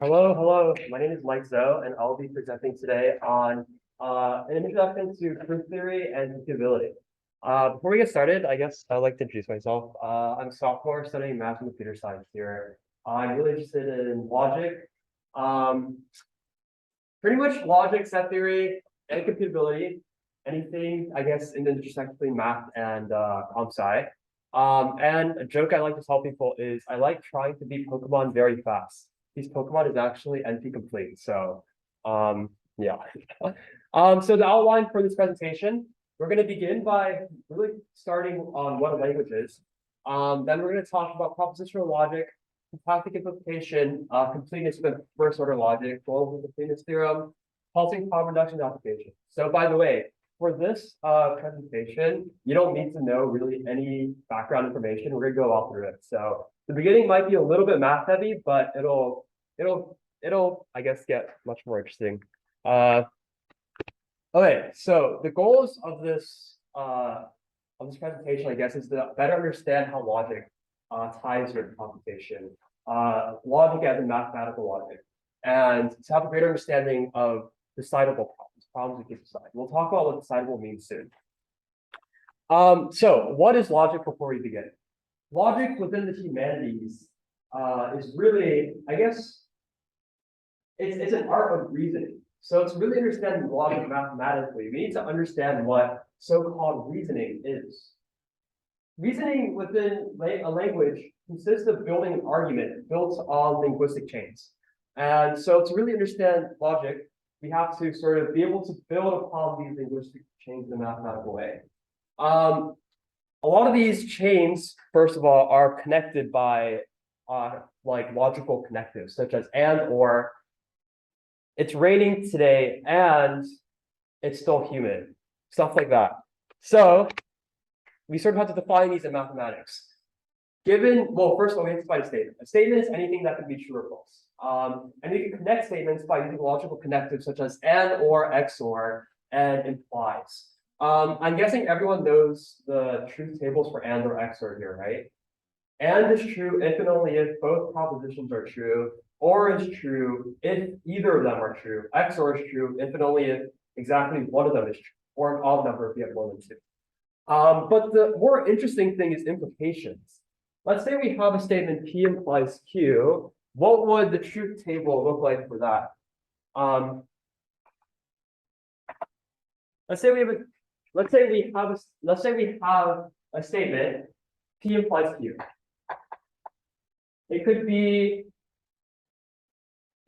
Hello. My name is Mike Zoe, and I'll be presenting today on an introduction to proof theory and computability. Before we get started, I guess I'd like to introduce myself. I'm a sophomore studying math and computer science here. I'm really interested in logic, pretty much logic, set theory, and computability. Anything, I guess, in the intersection between math and comp sci. And a joke I like to tell people is I like trying to beat Pokemon very fast. These Pokemon is actually NP complete. So yeah. So the outline for this presentation, we're going to begin by really starting on what a language is. Then we're going to talk about propositional logic, syntactic implication, completeness with first order logic, Gödel completeness theorem, halting problem reduction application. So by the way, for this presentation, you don't need to know really any background information. We're going to go all through it. So the beginning might be a little bit math heavy, but it'll I guess get much more interesting. Okay, so the goals of this presentation, I guess, is to better understand how logic ties with computation, logic as in mathematical logic, and to have a greater understanding of decidable problems we can decide. We'll talk about what decidable means soon. So what is logic before we begin? Logic within the humanities is really, I guess, it's an art of reasoning. So to really understand logic mathematically, we need to understand what so-called reasoning is. Reasoning within a language consists of building an argument built on linguistic chains. And so to really understand logic, we have to sort of be able to build upon these linguistic chains in a mathematical way. A lot of these chains, first of all, are connected by like logical connectives, such as and, or, it's raining today and it's still humid, stuff like that. So we sort of have to define these in mathematics. Well, first of all, we have to define a statement. A statement is anything that can be true or false. And we can connect statements by using logical connectives such as and, or, XOR, and implies. I'm guessing everyone knows the truth tables for and or XOR here, right? And is true if and only if both propositions are true, or is true if either of them are true. XOR is true if and only if exactly one of them is true, or an odd number if you have more than two. But the more interesting thing is implications. Let's say we have a statement P implies Q. What would the truth table look like for that? Let's say we have a statement P implies Q. It could be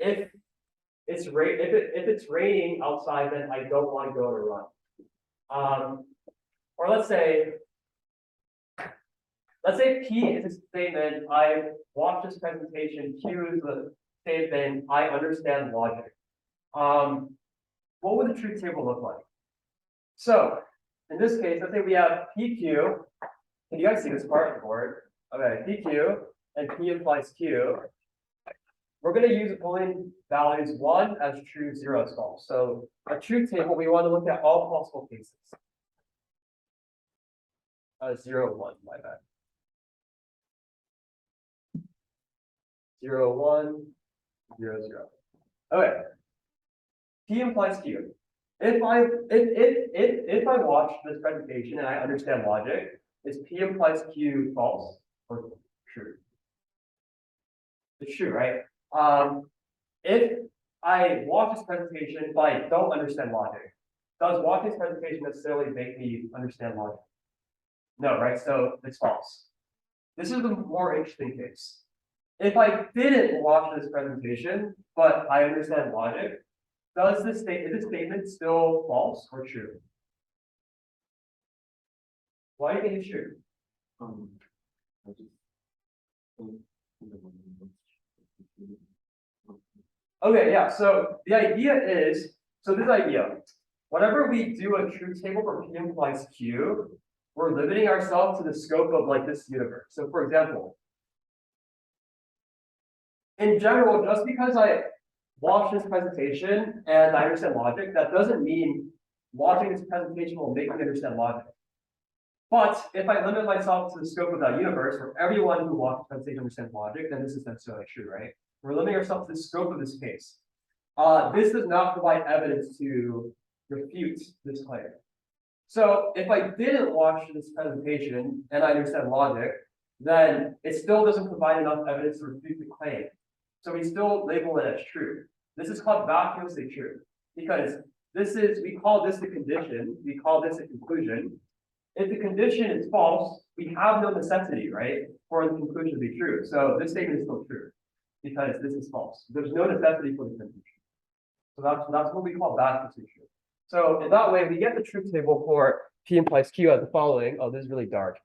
if it's raining outside, then I don't want to go on a run. Or let's say P is a statement. I watched this presentation. Q is the statement. I understand logic. What would the truth table look like? So in this case, let's say we have PQ. Can you guys see this part of the board? Okay, PQ and P implies Q. We're going to use Boolean values 1 as true, 0 as false. So a truth table, we want to look at all possible cases. 0, 1, my bad. 0, 1, 0, 0. Okay. P implies Q. If I watch this presentation and I understand logic, is P implies Q false or true? It's true, right? If I watch this presentation but I don't understand logic, does watching this presentation necessarily make me understand logic? No, right? So it's false. This is the more interesting case. If I didn't watch this presentation, but I understand logic, is this statement still false or true? Why do you think it's true? Okay, yeah, so the idea is, whenever we do a truth table for P implies Q, we're limiting ourselves to the scope of like this universe. So for example, in general, just because I watch this presentation and I understand logic, that doesn't mean watching this presentation will make me understand logic. But if I limit myself to the scope of that universe, where everyone who watches the presentation understands logic, then this is necessarily true, right? We're limiting ourselves to the scope of this case. This does not provide evidence to refute this claim. So if I didn't watch this presentation and I understand logic, then it still doesn't provide enough evidence to refute the claim. So we still label it as true. This is called vacuously true, because we call this the condition, we call this a conclusion. If the condition is false, we have no necessity, right, for the conclusion to be true. So this statement is still true, because this is false. There's no necessity for the conclusion. So that's what we call vacuously true. So in that way, we get the truth table for P implies Q as the following. Oh, this is really dark.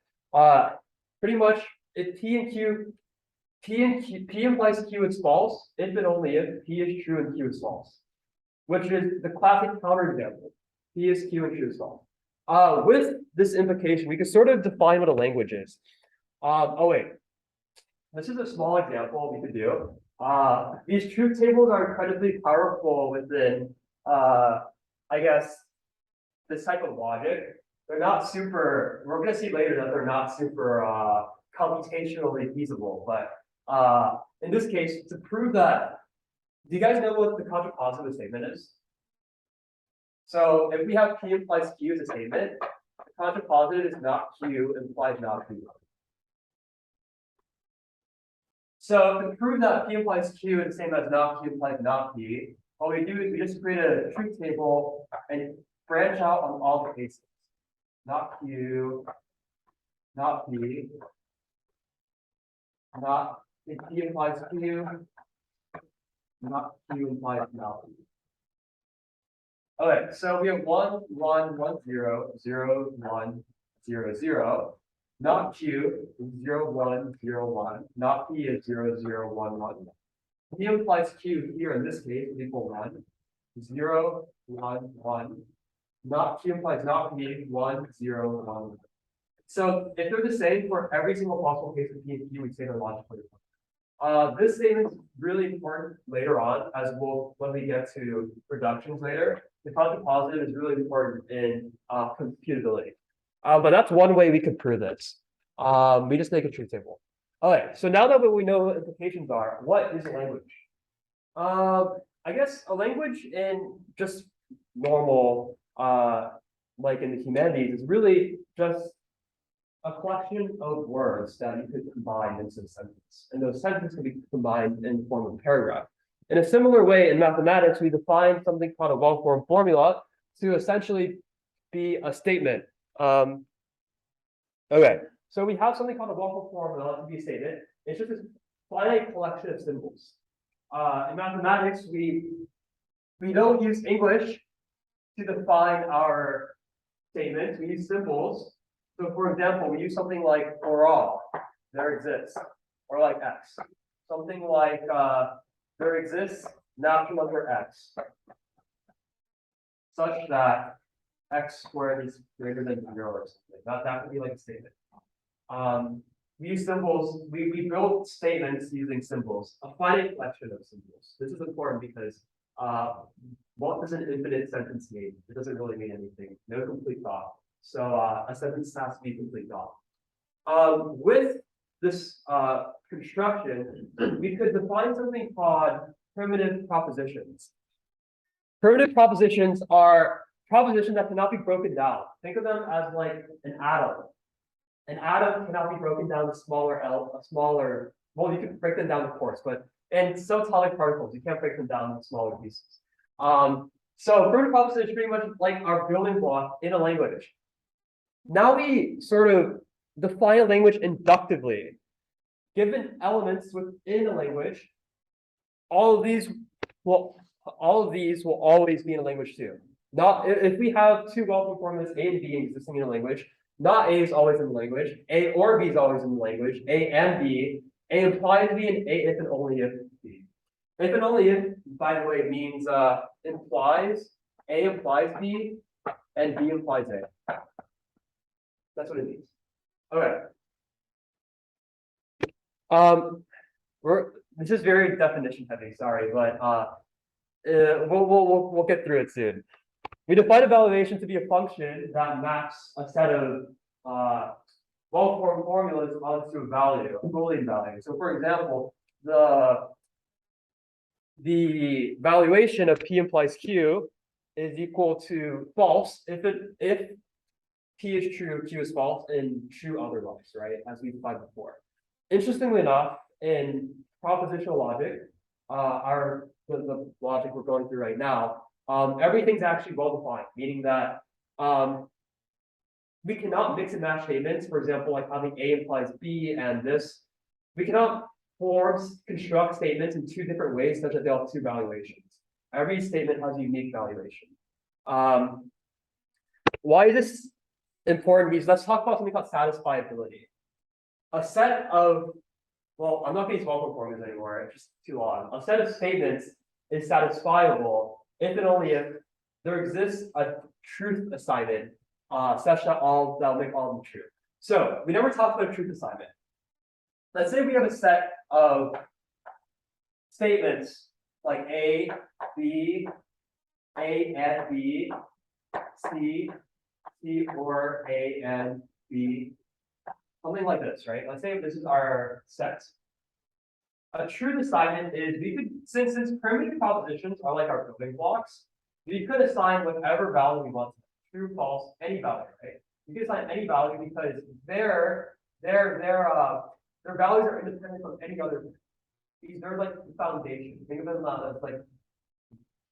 Pretty much, if P implies Q is false, if and only if P is true and Q is false, which is the classic counterexample. P is Q and Q is false. With this implication, we can sort of define what a language is. Oh wait, this is a small example we could do. These truth tables are incredibly powerful within, I guess, this type of logic. They're not super, we're going to see later that they're not super computationally feasible, but in this case, to prove that, do you guys know what the contrapositive statement is? So if we have P implies Q as a statement, the contrapositive is not Q implies not Q. So to prove that P implies Q is the same as not Q implies not P, what we do is we just create a truth table and branch out on all the cases. Not Q, not P, not if P implies Q, not Q implies not P. Okay, so we have 1, 1, 1, 0, 0, 1, 0, 0. Not Q is 0, 1, 0, 1. Not P is 0, 0, 1, 1. P implies Q here in this case is equal 1, 0, 1, 1. Not Q implies not P, 1, 0, 1. So if they're the same for every single possible case of P and Q, we say they're logically different. This statement is really important later on, as when we get to reductions later. The contrapositive is really important in computability. But that's one way we could prove this. We just make a truth table. Okay, so now that we know what implications are, what is a language? I guess a language in just normal, like in the humanities, is really just a collection of words that you could combine into a sentence. And those sentences can be combined in the form of a paragraph. In a similar way, in mathematics, we define something called a well-formed formula to essentially be a statement. Okay, so we have something called a well-formed formula to be a statement. It's just this finite collection of symbols. In mathematics, we don't use English to define our statements. We use symbols. So, for example, we use something like or all, there exists, or like X. Something like there exists natural number X, such that X squared is greater than 0 or something. That could be like a statement. We use symbols, we build statements using symbols, a finite collection of symbols. This is important because what does an infinite sentence mean? It doesn't really mean anything, no complete thought. So a sentence has to be complete thought. With this construction, we could define something called primitive propositions. Primitive propositions are propositions that cannot be broken down. Think of them as like an atom. An atom cannot be broken down to smaller, well, you can break them down, of course, but in subatomic particles, you can't break them down into smaller pieces. So primitive propositions is pretty much like our building block in a language. Now we sort of define a language inductively. Given elements within a language, all of these will always be in a language too. Not if we have two well-formed formulas A and B existing in a language, not A is always in the language, A or B is always in the language, A and B, A implies B and A if and only if B. If and only if, by the way, means implies A implies B and B implies A. That's what it means. Okay. This is very definition heavy, sorry, but we'll get through it soon. We define a validation to be a function that maps a set of well-formed formulas onto a value, a Boolean value. So for example, the the valuation of P implies Q is equal to false if P is true, Q is false, and true otherwise, right? As we defined before. Interestingly enough, in propositional logic, the logic we're going through right now, everything's actually well defined, meaning that we cannot mix and match statements. For example, like having A implies B and this, we cannot construct statements in two different ways such that they have two valuations. Every statement has a unique valuation. Why is this important? Because let's talk about something called satisfiability. A set of, well, I'm not going to use welcome formulas anymore, it's just too long. A set of statements is satisfiable if and only if there exists a truth assignment such that that'll make all of them true. So we never talked about a truth assignment. Let's say we have a set of statements like A, B, A and B, C, C or A and B, something like this, right? Let's say this is our set. A truth assignment is since primitive propositions are like our building blocks, we could assign whatever value we want, true, false, any value, right? You can assign any value because their values are independent of any other. They're like the foundation. Think of them as like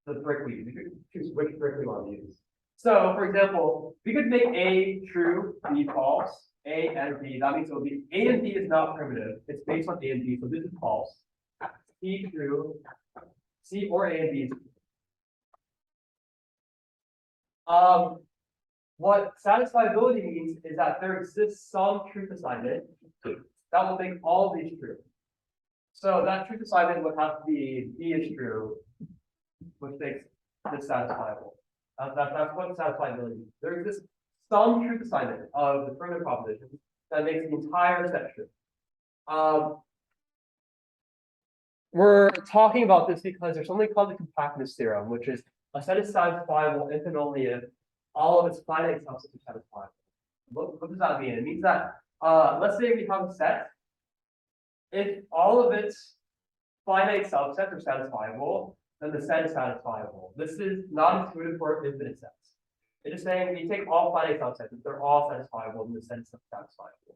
the brick we use. You could choose which brick we want to use. So, for example, we could make A true, B false, A and B. That means it will be A and B is not primitive. It's based on A and B, so this is false. C true, C or A and B is true. What satisfiability means is that there exists some truth assignment that will make all of these true. So that truth assignment would have to be B is true, which makes this satisfiable. That's what satisfiability means. There exists some truth assignment of the primitive propositions that makes the entire set true. We're talking about this because there's something called the Compactness Theorem, which is a set is satisfiable if and only if all of its finite subsets are satisfiable. What does that mean? It means that let's say we have a set. If all of its finite subsets are satisfiable, then the set is satisfiable. This is not intuitive for infinite sets. It is saying we take all finite subsets, if they're all satisfiable, then the set is satisfiable.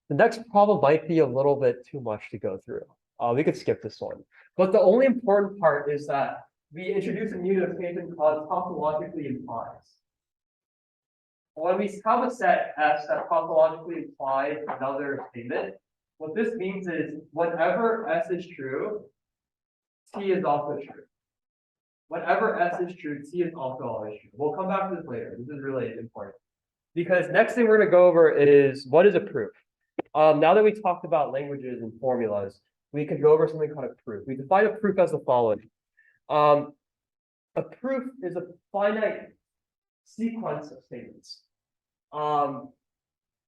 The next problem might be a little bit too much to go through. We could skip this one. But the only important part is that we introduce a new notation called topologically implies. When we have a set S that topologically implies another statement, what this means is whenever S is true, T is also true. Whenever S is true, T is also always true. We'll come back to this later. This is really important. Because next thing we're going to go over is what is a proof. Now that we talked about languages and formulas, we could go over something called a proof. We define a proof as the following. A proof is a finite sequence of statements.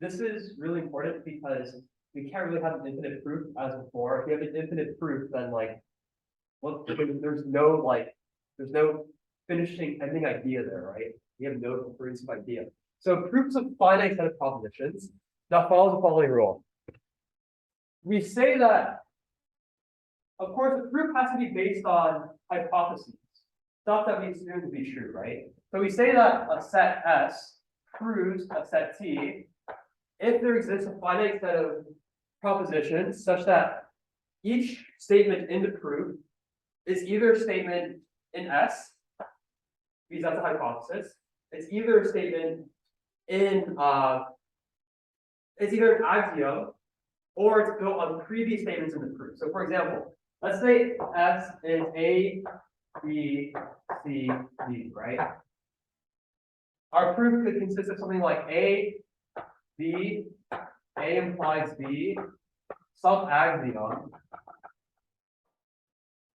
This is really important because we can't really have an infinite proof as before. If you have an infinite proof, then there's no finishing ending idea there, right? We have no conclusive idea. So proofs of finite set of propositions that follows the following rule. We say that, of course, the proof has to be based on hypotheses, stuff that we assume to be true, right? So we say that a set S proves a set T if there exists a finite set of propositions such that each statement in the proof is either a statement in S, because that's a hypothesis. It's either a statement in it's either an axiom or it's built on previous statements in the proof. So for example, let's say S is A, B, C, D, right? Our proof could consist of something like A, B, A implies B, some axiom,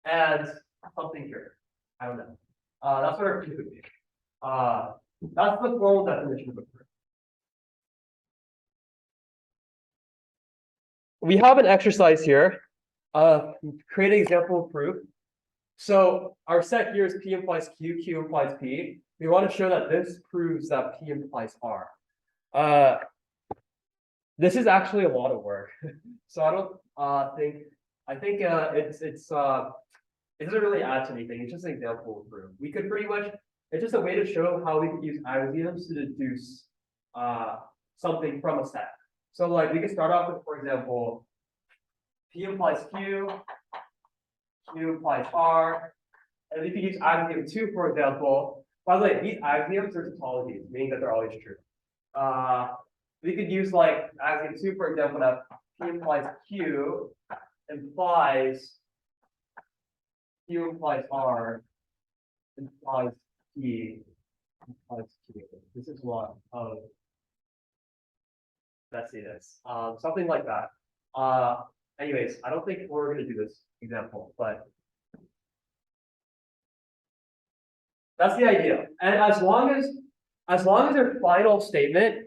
and something here. I don't know. That's what our proof would be. That's the formal definition of a proof. We have an exercise here. Create an example of proof. So our set here is P implies Q, Q implies P. We want to show that this proves that P implies R. This is actually a lot of work. So I think it doesn't really add to anything. It's just an example of proof. We could pretty much, it's just a way to show how we could use axioms to deduce something from a set. So like we could start off with, for example, P implies Q, Q implies R, and we could use axiom 2, for example. By the way, these axioms are tautologies, meaning that they're always true. We could use like axiom 2, for example, that P implies Q implies Q implies R implies P implies Q. This is one of, let's see this, something like that. Anyways, I don't think we're going to do this example, but that's the idea. And as long as our final statement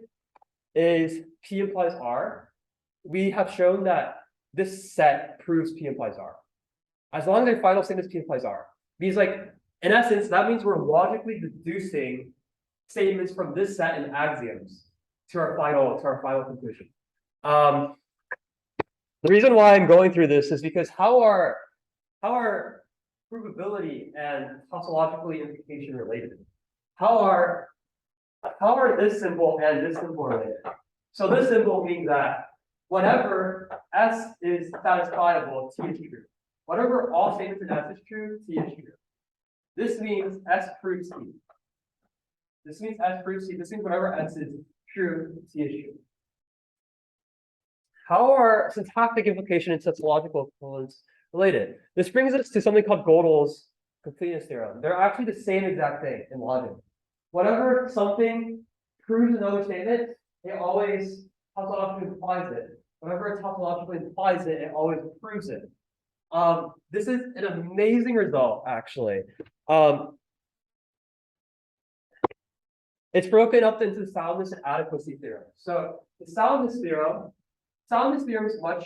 is P implies R, we have shown that this set proves P implies R. As long as our final statement is P implies R. Because like, in essence, that means we're logically deducing statements from this set and axioms to our final conclusion. The reason why I'm going through this is because how are provability and tautologically implication related? How are this symbol and this symbol related? So this symbol means that whenever S is satisfiable, T is true. Whenever all statements in S is true, T is true. This means S proves T. This means S proves T. This means whenever S is true, T is true. How are syntactic implication and tautological equivalence related? This brings us to something called Gödel's completeness theorem. They're actually the same exact thing in logic. Whenever something proves another statement, it always tautologically implies it. Whenever it tautologically implies it, it always proves it. This is an amazing result, actually. It's broken up into the soundness and adequacy theorem. So the soundness theorem is much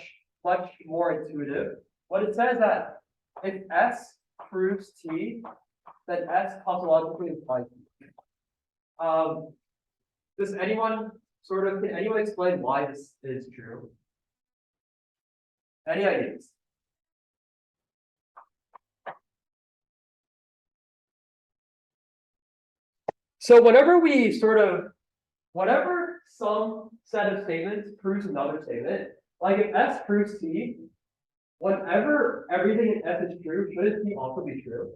more intuitive. What it says that if S proves T, then S tautologically implies T. Can anyone explain why this is true? Any ideas? So whenever some set of statements proves another statement, like if S proves T, whenever everything in S is true, shouldn't T also be true?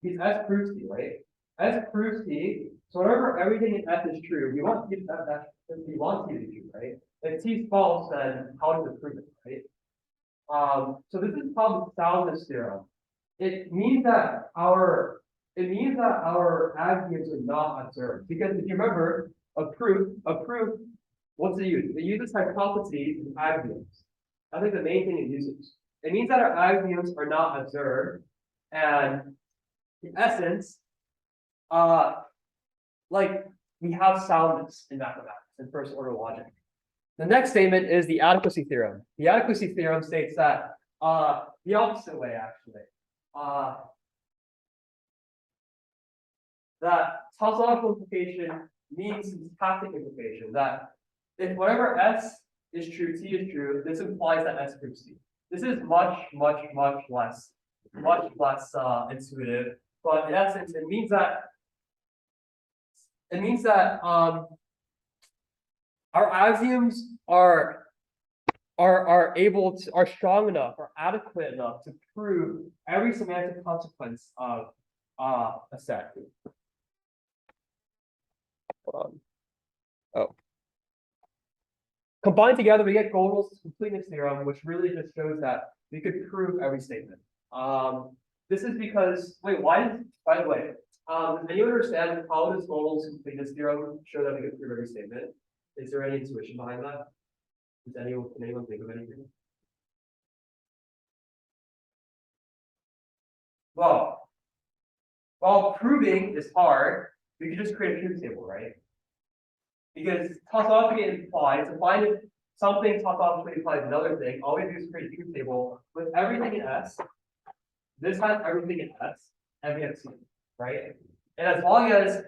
Because S proves T, right? S proves T, so whenever everything in S is true, we want T to be true, right? If T is false, then how does it prove it, right? So this is called the soundness theorem. It means that our axioms are not observed. Because if you remember, a proof, what's it use? It uses hypotheses and axioms. I think the main thing it uses. It means that our axioms are not observed, and in essence, like we have soundness in mathematics and first order logic. The next statement is the adequacy theorem. The adequacy theorem states that the opposite way, actually. That tautological implication means syntactic implication. That if whatever S is true, T is true, this implies that S proves T. This is much less intuitive. But in essence, it means that our axioms are strong enough, are adequate enough to prove every semantic consequence of a set. Combined together, we get Gödel's completeness theorem, which really just shows that we could prove every statement. This is because, by the way, does anyone understand how does Gödel's completeness theorem show that we could prove every statement? Is there any intuition behind that? Can anyone think of anything? Well, while proving is hard, we could just create a truth table, right? Because tautologically implies, to find something tautologically implies another thing, all we do is create a truth table with everything in S. This has everything in S, and we have C, right? And as long as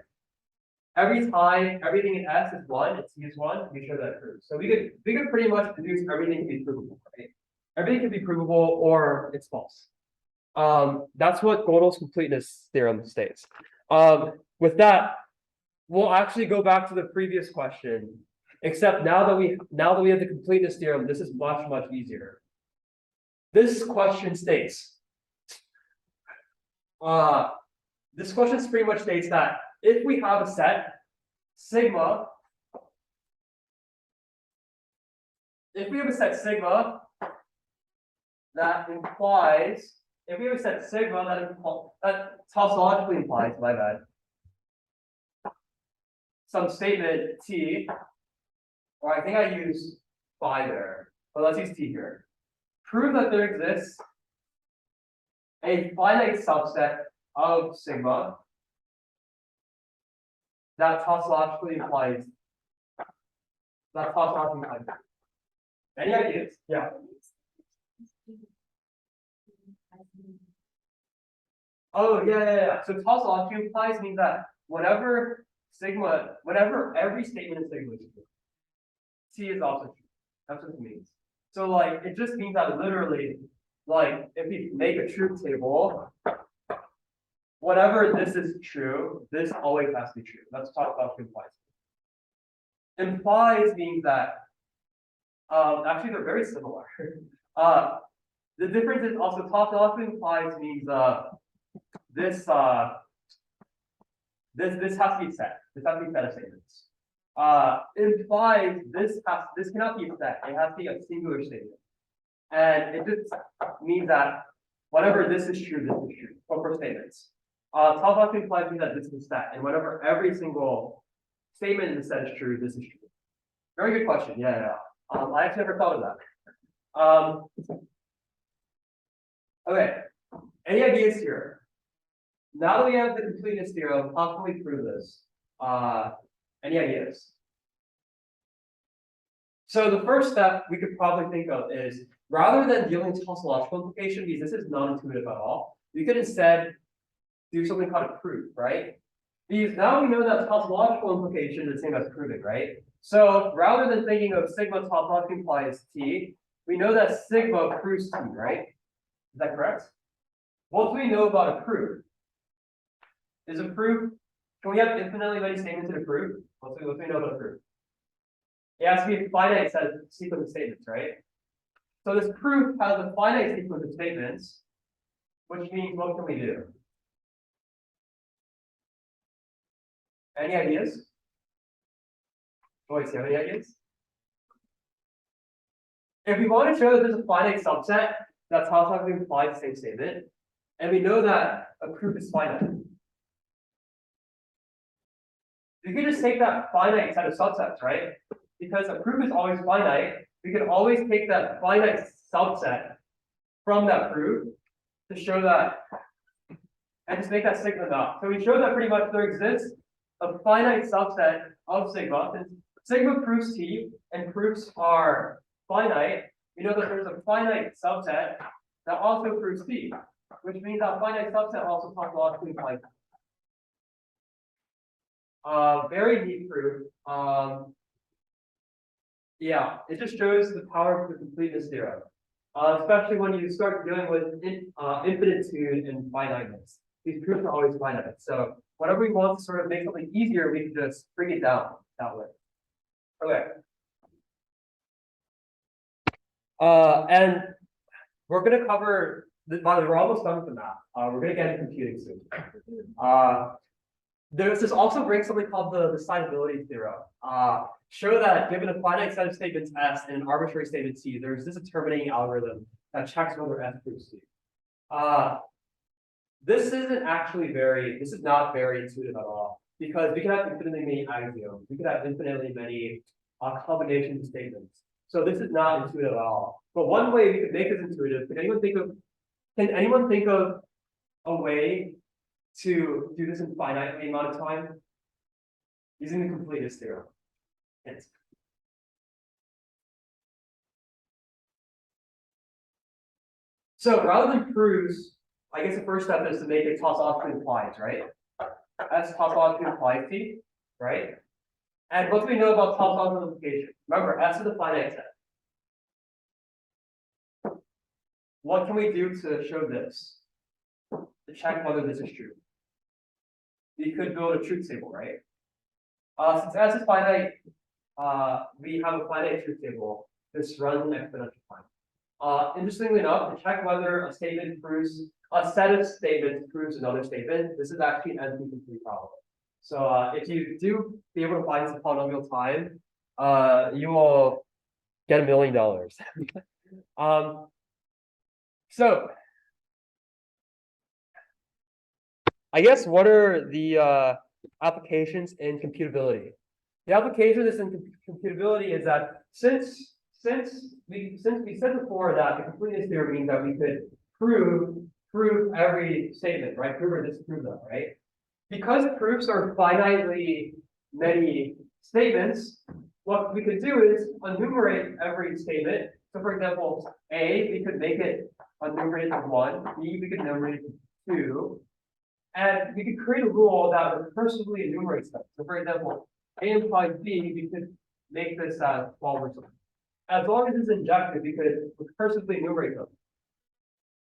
every time everything in S is 1 and C is 1, we show that it proves. So we could pretty much deduce everything to be provable, right? everything can be provable or it's false. That's what Gödel's completeness theorem states. With that, we'll actually go back to the previous question, except now that we have the completeness theorem, this is much easier. This question states, this question pretty much states that if we have a set sigma, if we have a set sigma that implies, if we have a set sigma that tautologically implies, my bad, some statement T, or I think I used phi there, but let's use T here. Prove that there exists a finite subset of sigma that tautologically implies. Any ideas? Yeah. Oh yeah. So tautologically implies means that whenever every statement in sigma is true, T is also true. That's what it means. So like it just means that literally, like if we make a truth table, whatever this is true, this always has to be true. That's tautologically implies. Implies means that actually they're very similar. The difference is also tautologically implies means this has to be set. This has to be set of statements. Implies this cannot be set. It has to be a singular statement. And it just means that whenever this is true, this is true. For statements. Tautologically implies means that this is set. And whenever every single statement in the set is true, this is true. Very good question. Yeah. I actually never thought of that. Okay. Any ideas here? Now that we have the completeness theorem, how can we prove this? Any ideas? So the first step we could probably think of is, rather than dealing with tautological implication, because this is non-intuitive at all, we could instead do something called a proof, right? Because now we know that tautological implication is the same as proving, right? So rather than thinking of sigma tautologically implies T, we know that sigma proves T, right? Is that correct? What do we know about a proof? Is a proof, can we have infinitely many statements in a proof? What do we know about a proof? It has to be a finite set of sequence of statements, right? So this proof has a finite sequence of statements, which means what can we do? Any ideas? Boys, do you have any ideas? If we want to show that there's a finite subset that's tautologically implies the same statement, and we know that a proof is finite, we can just take that finite set of subsets, right? Because a proof is always finite, we can always take that finite subset from that proof to show that, and just make that sigma not. So we show that pretty much there exists a finite subset of sigma. Since sigma proves T and proofs are finite, we know that there's a finite subset that also proves T, which means that finite subset also tautologically implies. Very neat proof. Yeah, it just shows the power of the completeness theorem, especially when you start dealing with infinitude and finiteness. These proofs are always finite. So whenever we want to sort of make something easier, we can just bring it down that way. Okay. And we're going to cover, by the way, we're almost done with the math. We're going to get into computing soon. This also brings something called the Decidability theorem. Show that given a finite set of statements S and an arbitrary statement T, there's this determining algorithm that checks whether S proves T. This is not very intuitive at all, because we can have infinitely many axioms. We could have infinitely many combinations of statements. So this is not intuitive at all. But one way we could make this intuitive, can anyone think of a way to do this in finite amount of time using the completeness theorem? Yes. So rather than proofs, I guess the first step is to make it tautologically implies, right? That's tautologically implies T, right? And what do we know about tautological implication? Remember, S is a finite set. what can we do to show this? To check whether this is true. We could build a truth table, right? Since S is finite, we have a finite truth table. This runs an exponential time. Interestingly enough, to check whether a statement proves a set of statements proves another statement, this is actually an NP-complete problem. So if you do be able to find this polynomial time, you will get $1 million. So I guess what are the applications in computability? The application is in computability is that since we said before that the completeness theorem means that we could prove every statement, right? Prove or disprove them, right? Because proofs are finitely many statements, what we could do is enumerate every statement. So for example, A, we could make it enumerated to 1, B, we could enumerate it to 2, and we could create a rule that recursively enumerates them. So for example, A implies B, we could make this 12 or something. As long as it's injective, we could recursively enumerate them.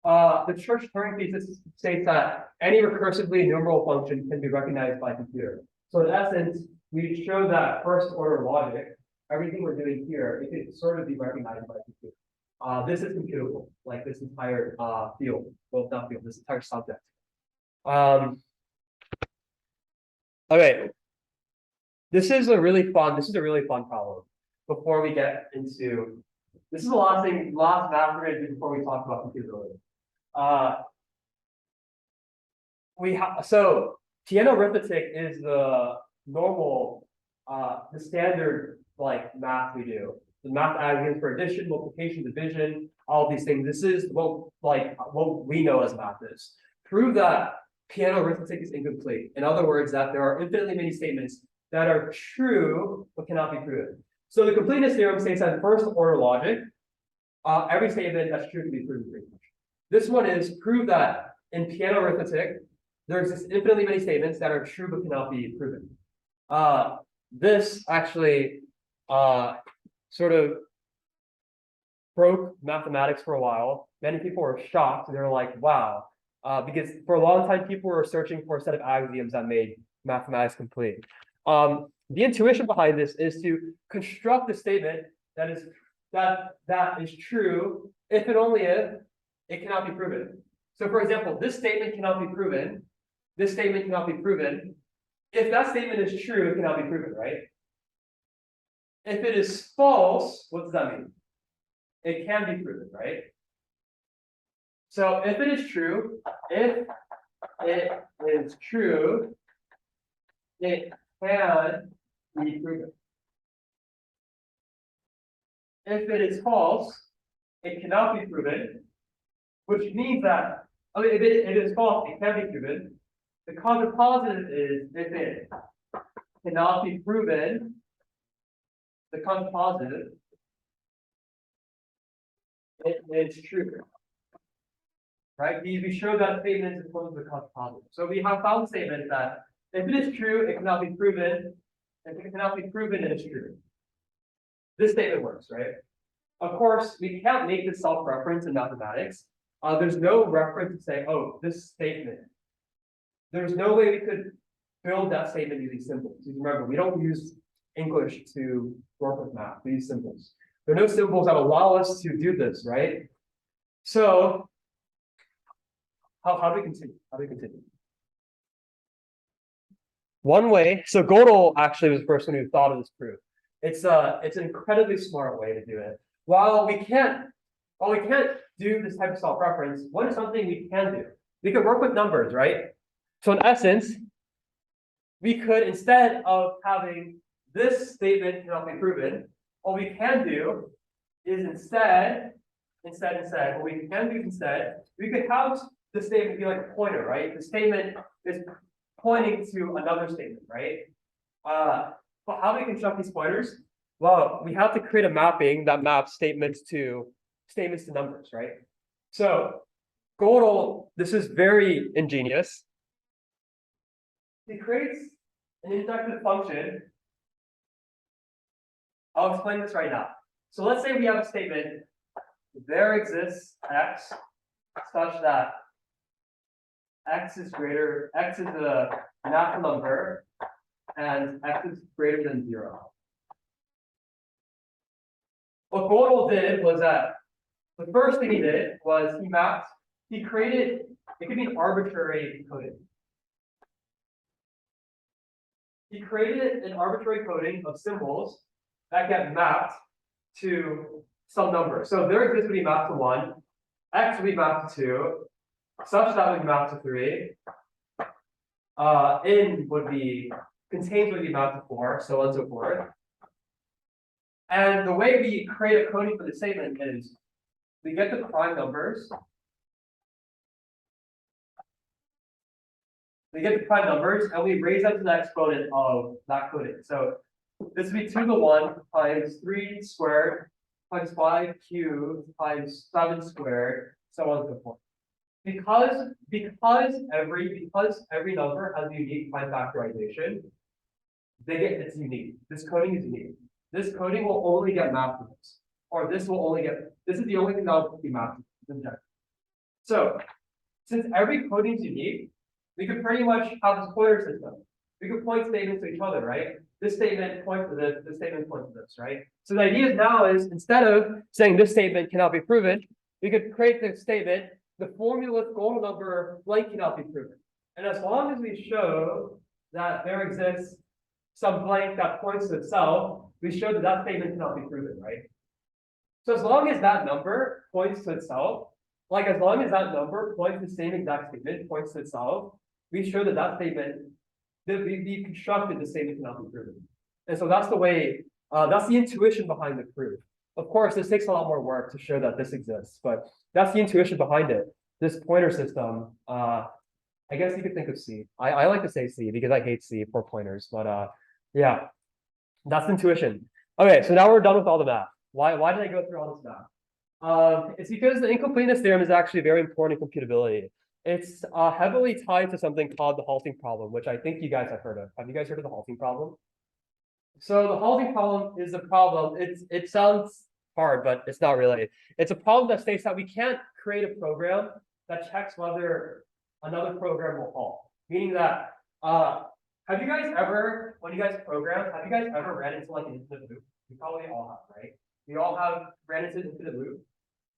The Church-Turing thesis states that any recursively enumerable function can be recognized by a computer. So in essence, we show that first-order logic, everything we're doing here, it could sort of be recognized by a computer. This is computable, like this entire field, well, not field, this entire subject. Okay, this is a really fun problem. Before we get into, this is the last math we're going to do before we talk about computability. So piano arithmetic is the normal, the standard like math we do. The math axioms for addition, multiplication, division, all of these things. This is what we know as math is. Prove that piano arithmetic is incomplete. In other words, that there are infinitely many statements that are true but cannot be proven. So the completeness theorem states that in first order logic, every statement that's true can be proven pretty much. This one is prove that in piano arithmetic, there exist infinitely many statements that are true but cannot be proven. This actually sort of broke mathematics for a while. Many people were shocked. They were like, wow. Because for a long time, people were searching for a set of axioms that made mathematics complete. The intuition behind this is to construct a statement that is true if and only if it cannot be proven. So for example, this statement cannot be proven. This statement cannot be proven. If that statement is true, it cannot be proven, right? If it is false, what does that mean? It can be proven, right? So if it is true, it can be proven. If it is false, it cannot be proven, which means that, if it is false, it can be proven. The contrapositive is if it cannot be proven, the contrapositive, it is true. Right? We show that statement is equivalent to the contrapositive. So we have found statements that if it is true, it cannot be proven. If it cannot be proven, it is true. This statement works, right? Of course, we can't make this self-reference in mathematics. There's no reference to say, oh, this statement. There's no way we could build that statement using symbols. Remember, we don't use English to work with math. We use symbols. There are no symbols that allow us to do this, right? So how do we continue? One way, so Gödel actually was the person who thought of this proof. It's an incredibly smart way to do it. While we can't do this type of self-reference, what is something we can do? We can work with numbers, right? So in essence, we could, instead of having this statement cannot be proven, what we can do is instead, what we can do instead, we could have the statement be like a pointer, right? The statement is pointing to another statement, right? But how do we construct these pointers? Well, we have to create a mapping that maps statements to numbers, right? So Gödel, this is very ingenious. He creates an injective function. I'll explain this right now. So let's say we have a statement there exists x such that x is a natural number and x is greater than 0. What Gödel did was that the first thing he did was he created, it could be an arbitrary coding. He created an arbitrary coding of symbols that get mapped to some number. So there exists would be mapped to 1, x would be mapped to 2, such that would be mapped to 3, contains would be mapped to 4, so on and so forth. And the way we create a coding for the statement is we get the prime numbers. And we raise them to the exponent of that coding. So this would be 2 to the 1 times 3 squared times 5 cubed times 7 squared, so on and so forth. Because every number has a unique prime factorization, it's unique. This coding is unique. This coding will only get mapped to this, or this is the only thing that will be mapped to this. So since every coding is unique, we could pretty much have this pointer system. We could point statements to each other, right? This statement points to this statement points to this, right? So the idea now is instead of saying this statement cannot be proven, we could create the statement, the formula with Gödel number blank cannot be proven. And as long as we show that there exists some blank that points to itself, we show that statement cannot be proven, right? So as long as that number points to itself, as long as that number points to the same exact statement, points to itself, we show that statement, that we constructed the statement cannot be proven. And so that's the way, that's the intuition behind the proof. Of course, this takes a lot more work to show that this exists, but that's the intuition behind it. This pointer system, I guess you could think of C. I like to say C because I hate C for pointers, but yeah, that's intuition. Okay, so now we're done with all the math. Why did I go through all this math? It's because the incompleteness theorem is actually very important in computability. It's heavily tied to something called the halting problem, which I think you guys have heard of. Have you guys heard of the halting problem? So the halting problem is a problem. It sounds hard, but it's not really. It's a problem that states that we can't create a program that checks whether another program will halt. Meaning that have you guys ever, when you guys program, have you guys ever ran into like an infinite loop? You probably all have, right? You all have ran into an infinite loop.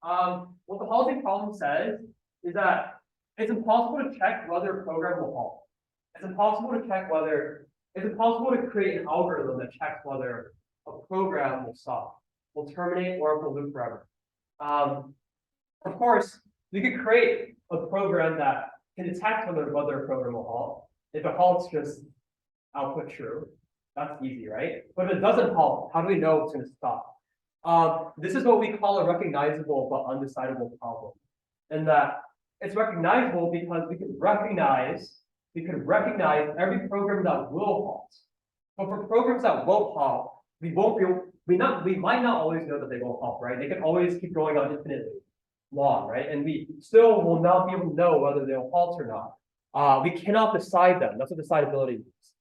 What the halting problem says is that it's impossible to check whether a program will halt. It's impossible to create an algorithm that checks whether a program will stop, will terminate, or will loop forever. Of course, we could create a program that can detect whether a program will halt. If it halts, just output true. That's easy, right? But if it doesn't halt, how do we know it's going to stop? This is what we call a recognizable but undecidable problem. And that it's recognizable because we can recognize every program that will halt. But for programs that won't halt, we might not always know that they won't halt, right? They can always keep going on infinitely long, right? And we still will not be able to know whether they'll halt or not. We cannot decide them. That's what decidability means.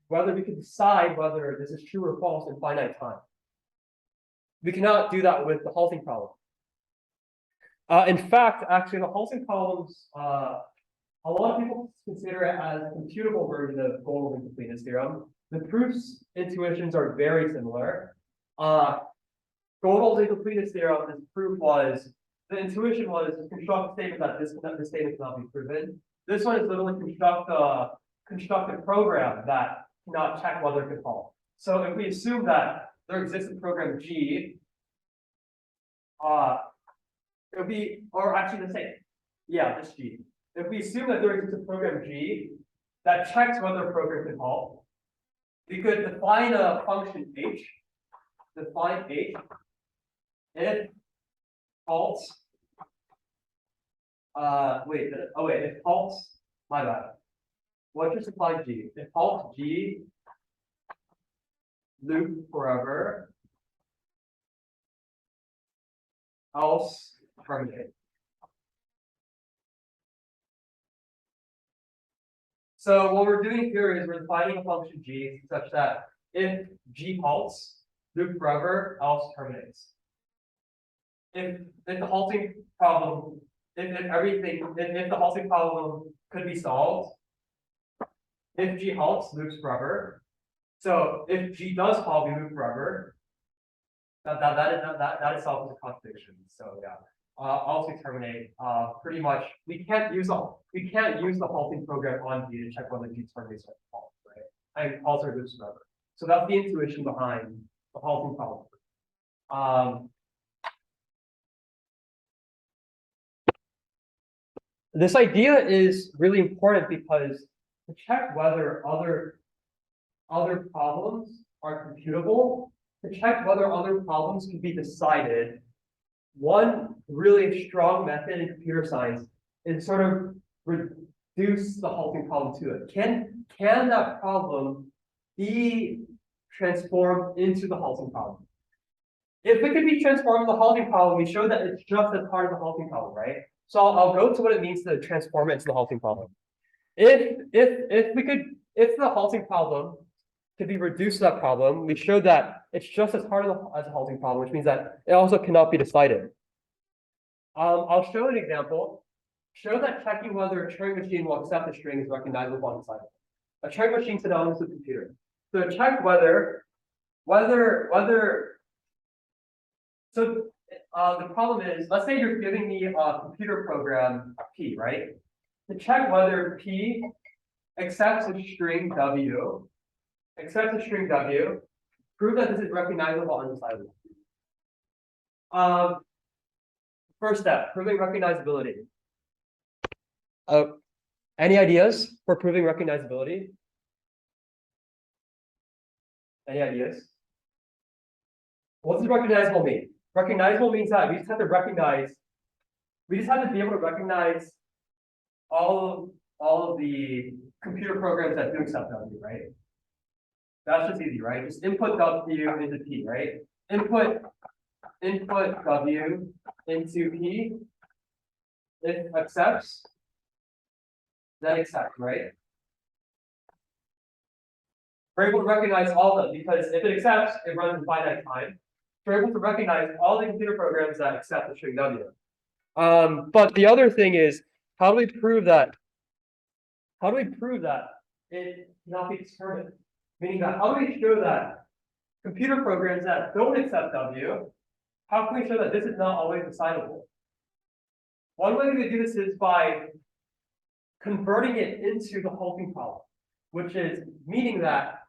Whether we can decide whether this is true or false in finite time. We cannot do that with the halting problem. In fact, actually, the halting problems, a lot of people consider it as a computable version of Gödel's incompleteness theorem. The proofs intuitions are very similar. Gödel's incompleteness theorem, his proof was, the intuition was construct a statement that this statement cannot be proven. This one is literally construct a program that cannot check whether it can halt. So if we assume that there exists a program G, it would be, or actually the same. Yeah, this G. If we assume that there exists a program G that checks whether a program can halt, we could define a function H. Define H. If halts. If halts, my bad. What just apply G? If halts G, loop forever, else terminate. So what we're doing here is we're defining a function G such that if G halts, loop forever, else terminates. if the halting problem, if the halting problem could be solved, if G halts, loops forever. So if G does halt, we loop forever. That itself is a contradiction. So yeah, also terminate. Pretty much we can't use the halting program on G to check whether G terminates or halt, right? And also loops forever. So that's the intuition behind the halting problem. This idea is really important because to check whether other problems are computable, to check whether other problems can be decided, one really strong method in computer science is sort of reduce the halting problem to it. Can that problem be transformed into the halting problem? If it can be transformed into the halting problem, we show that it's just a part of the halting problem, right? So I'll go to what it means to transform it into the halting problem. If the halting problem could be reduced to that problem, we showed that it's just as hard as a halting problem, which means that it also cannot be decided. I'll show an example. Show that checking whether a Turing machine will accept a string is recognizable on decidable. A Turing machine is synonymous with a computer. So check the problem is, let's say you're giving me a computer program P, right? To check whether P accepts a string W, prove that this is recognizable on decidable. First step, proving recognizability. Any ideas for proving recognizability? Any ideas? What does recognizable mean? Recognizable means that we just have to be able to recognize all of the computer programs that do accept W, right? That's just easy, right? Just input W into P, right? Input W into P. It accepts, then accept, right? We're able to recognize all of them because if it accepts, it runs in finite time. We're able to recognize all the computer programs that accept the string W. But the other thing is, how do we prove that it cannot be determined? Meaning that how do we show that computer programs that don't accept W, how can we show that this is not always decidable? One way to do this is by converting it into the halting problem, which is meaning that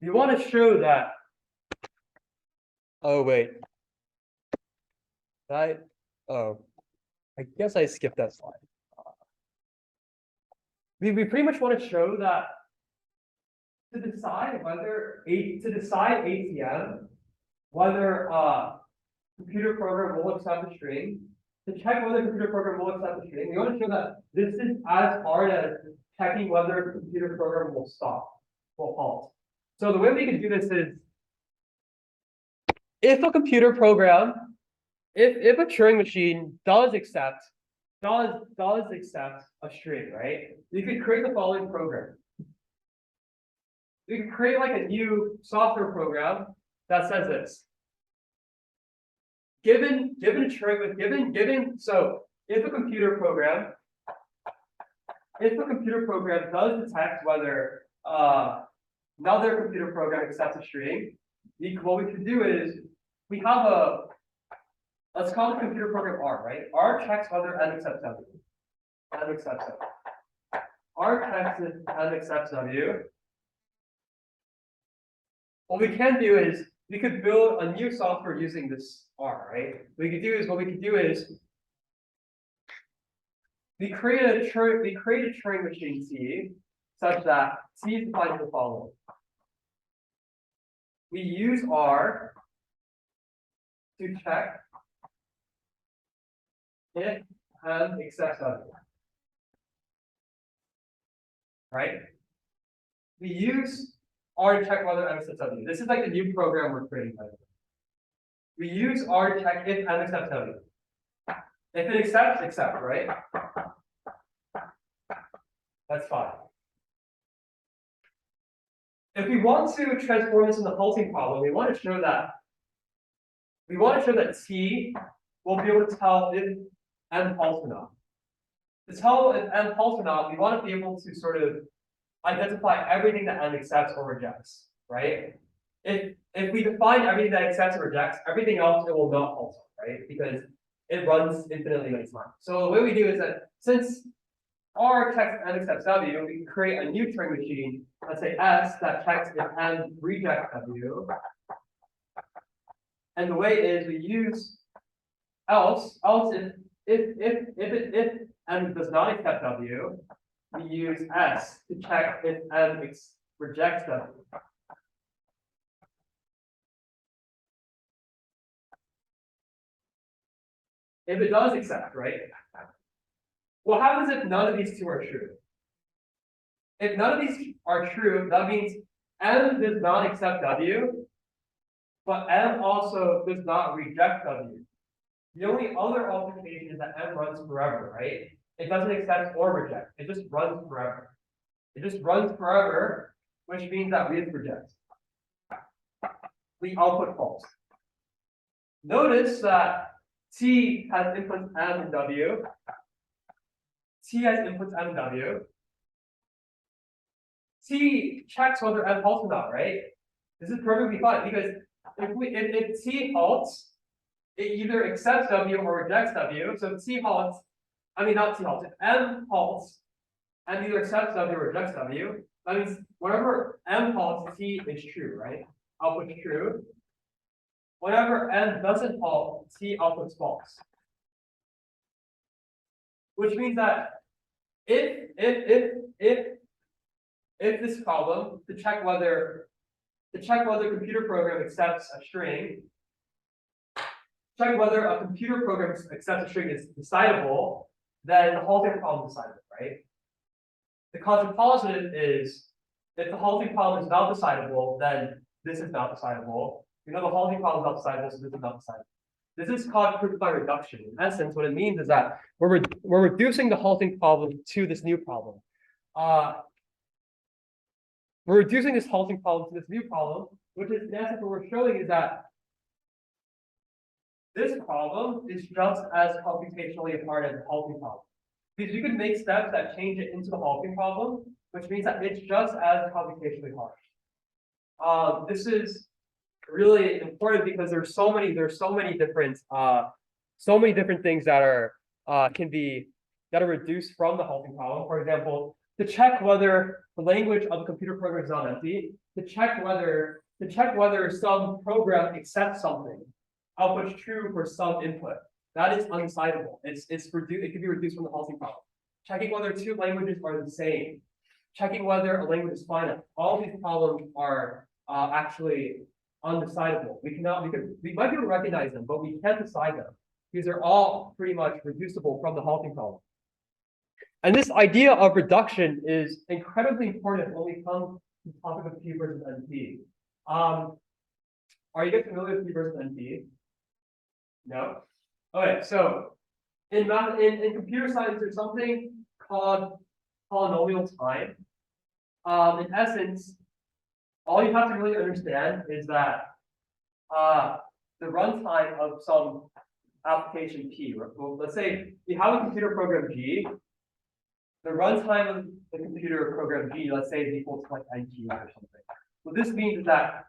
you want to show that. Oh wait, I guess I skipped that slide. We pretty much want to show that to decide ATM, whether computer program will accept a string, to check whether the computer program will accept a string, we want to show that this is as hard as checking whether the computer program will halt. So the way we can do this is, if a computer program, if a Turing machine does accept a string, right? You could create the following program. You could create like a new software program that says this. So if a computer program does detect whether another computer program accepts a string, what we can do is we have let's call the computer program R, right? R checks whether N accepts W. R checks if N accepts W. What we can do is we could build a new software using this R, right? What we could do is we create a Turing machine C such that C is defined as the following. We use R to check if N accepts W. Right? We use R to check whether N accepts W. This is like the new program we're creating. We use R to check if N accepts W. If it accepts, accept, right? That's fine. If we want to transform this into the halting problem, we want to show that we want to show that T will be able to tell if M halts or not. To tell if M halts or not, we want to be able to sort of identify everything that M accepts or rejects, right? If we define everything that accepts or rejects, everything else it will not halt, right? Because it runs infinitely many times. So the way we do is that since R checks M accepts W, we can create a new Turing machine, let's say S, that checks if M rejects W. And the way is we use else if M does not accept W, we use S to check if M rejects W. If it does accept, right? What happens if none of these two are true? If none of these are true, that means M does not accept W, but M also does not reject W. The only other altercation is that M runs forever, right? It doesn't accept or reject. It just runs forever. It just runs forever, which means that we reject. We output false. Notice that T has inputs M and W. T has inputs M and W. T checks whether M halts or not, right? This is perfectly fine because if T halts, it either accepts W or rejects W. So if T halts, I mean not T halts, if M halts and either accepts W or rejects W, that means whenever M halts, T is true, right? Output true. Whenever M doesn't halt, T outputs false. Which means that if this problem to check whether computer program accepts a string, check whether a computer program accepts a string is decidable, then the halting problem is decidable, right? The contrapositive is if the halting problem is not decidable, then this is not decidable. You know the halting problem is not decidable, so this is not decidable. This is called proof by reduction. In essence, what it means is that we're reducing the halting problem to this new problem. We're reducing this halting problem to this new problem, which is in essence what we're showing is that this problem is just as computationally hard as the halting problem. Because you can make steps that change it into the halting problem, which means that it's just as computationally hard. This is really important because there's so many different things that are reduced from the halting problem. For example, to check whether the language of a computer program is not empty, to check whether some program accepts something, outputs true for some input. That is undecidable. It can be reduced from the halting problem. Checking whether two languages are the same, checking whether a language is finite. All these problems are actually undecidable. We might be able to recognize them, but we can't decide them. These are all pretty much reducible from the halting problem. And this idea of reduction is incredibly important when we come to the topic of P versus NP. Are you guys familiar with P versus NP? No? Okay, so in computer science, there's something called polynomial time. In essence, all you have to really understand is that the runtime of some application P. Well, let's say you have a computer program G. The runtime of the computer program G, let's say, is equal to like NQ or something. What this means is that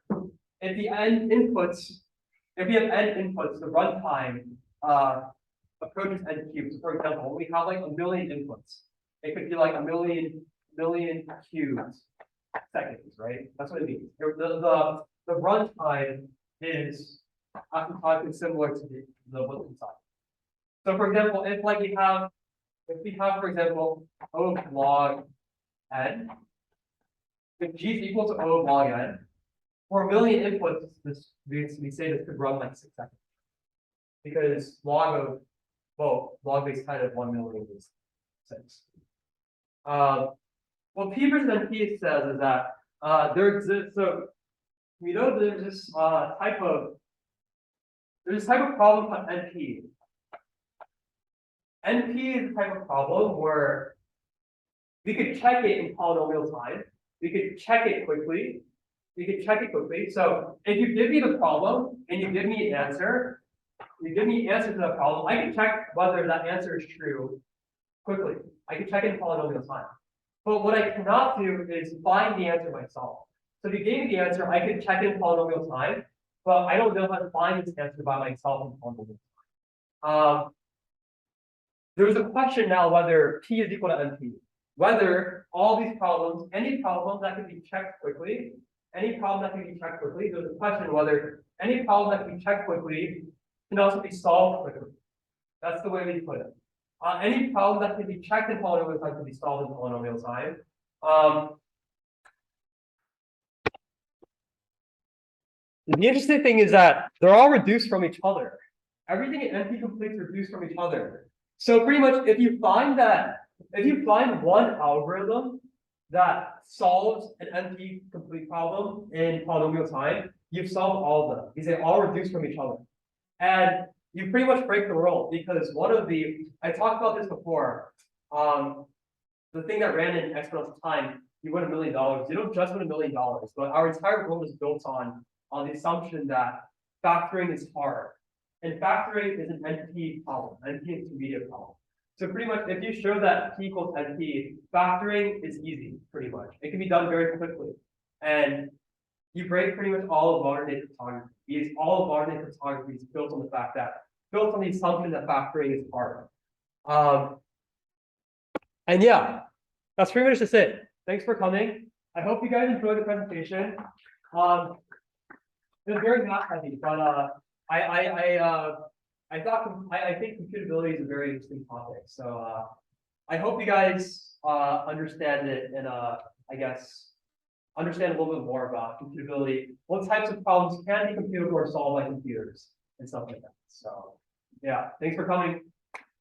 if we have n inputs, the runtime approaches n cubed. So for example, when we have like a million inputs, it could be like a million cubed seconds, right? That's what it means. The runtime is oftentimes similar to the what's inside. So for example, if we have, for example, O of log n, if G is equal to O of log n, for a million inputs, we say this could run like 6 seconds. Because log base 10 of 1 million is 6. What P versus NP says is that there exists, so we know there's this type of problem called NP. NP is a type of problem where we could check it in polynomial time. We could check it quickly. you can check it quickly. So if you give me the problem and you give me an answer, you give me an answer to the problem, I can check whether that answer is true quickly. I can check it in polynomial time. But what I cannot do is find the answer myself. So if you gave me the answer, I could check it in polynomial time, but I don't know how to find this answer by myself in polynomial time. There's a question now whether P is equal to NP. Whether all these problems, any problem that can be checked quickly, there's a question whether any problem that can be checked quickly can also be solved quickly. That's the way we put it. Any problem that can be checked in polynomial time can be solved in polynomial time. The interesting thing is that they're all reduced from each other. Everything in NP complete is reduced from each other. So pretty much if you find one algorithm that solves an NP complete problem in polynomial time, you've solved all of them because they all reduce from each other. And you pretty much break the rule because I talked about this before, the thing that ran in exponential time, you win $1 million. You don't just win $1 million, but our entire rule is built on the assumption that factoring is hard. And factoring is an NP problem, NP intermediate problem. So pretty much if you show that P equals NP, factoring is easy, pretty much. It can be done very quickly. And you break pretty much all of modern day cryptography. Because all of modern day cryptography is built on the assumption that factoring is hard. And yeah, that's pretty much just it. Thanks for coming. I hope you guys enjoyed the presentation. It was very math heavy, but I think computability is a very interesting topic. So I hope you guys understand it and I guess understand a little bit more about computability, what types of problems can be computable or solved by computers and stuff like that. So yeah, thanks for coming.